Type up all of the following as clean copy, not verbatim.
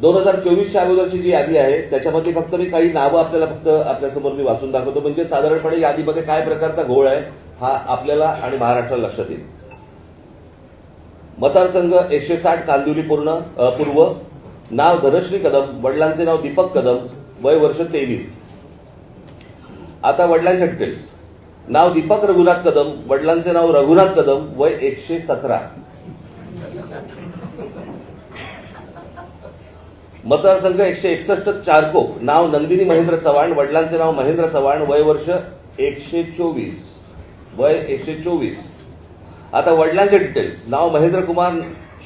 2024च्या अगोदरची जी यादी आहे त्याच्यामध्ये फक्त मी काही नावं आपल्याला फक्त आपल्यासमोर मी वाचून दाखवतो, म्हणजे साधारणपणे यादीमध्ये काय प्रकारचा घोळ आहे हा आपल्याला आणि महाराष्ट्राला लक्षात येईल. मतदारसंघ 160 कांदिवली पूर्व, नाव धनश्री कदम, वडिलांचे नाव दीपक कदम, वय वर्ष 23. आता वडिलांच्या डिटेल्स. नाव दीपक रघुनाथ कदम, वडिलांचे नाव रघुनाथ कदम, वय 117. मतदारसंघ 161 चारकोप, नाव नंदिनी महेंद्र चव्हाण, वडिलांचे नाव महेंद्र चव्हाण, वय वर्ष 124. वय 124. आता वडिलांचे डिटेल्स. नाव महेंद्र कुमार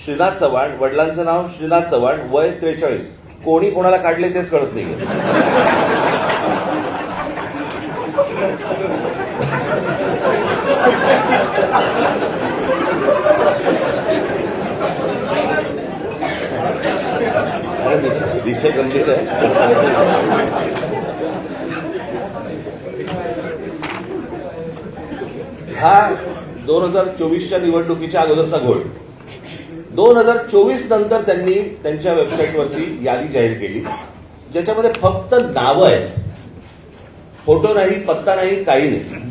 श्रीनाथ चव्हाण, वडिलांचं नाव श्रीनाथ चव्हाण, वय 43. कोणी कोणाला काढले तेच कळत नाही. विषय गंभीर आहे. हा 2024च्या निवडणुकीच्या अगोदरचा घोळ. 2024 नंतर त्यांनी त्यांच्या वेबसाईटवरती यादी जाहीर केली ज्याच्यामध्ये फक्त नावं आहेत, फोटो नाही, पत्ता नाही, काही नाही.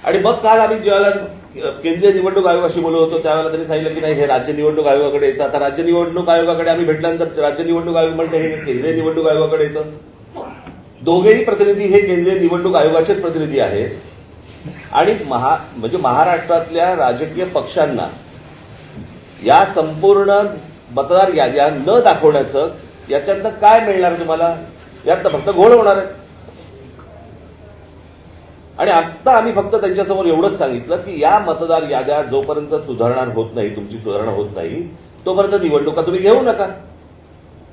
आणि मग काल आम्ही ज्यावेळेला केंद्रीय निवडणूक आयोगाशी बोलत होतो त्यावेळेला त्यांनी सांगितलं की नाही हे राज्य निवडणूक आयोगाकडे येतं. आता राज्य निवडणूक आयोगाकडे आम्ही भेटल्यानंतर राज्य निवडणूक आयोग म्हणते हे केंद्रीय निवडणूक आयोगाकडे येतं. दोघेही प्रतिनिधी हे केंद्रीय निवडणूक आयोगाचेच प्रतिनिधी आहेत. आणि म्हणजे महाराष्ट्रातल्या राजकीय पक्षांना या संपूर्ण मतदार याद्या न दाखवण्याचं याच्यातनं काय मिळणार तुम्हाला? यातनं फक्त घोळ होणार आहे. आणि आता आम्ही फक्त त्यांच्यासमोर एवढंच सांगितलं की या मतदार याद्या जोपर्यंत सुधारणा होत नाही, तुमची सुधारणा होत नाही, तोपर्यंत निवडणुका तुम्ही घेऊ नका.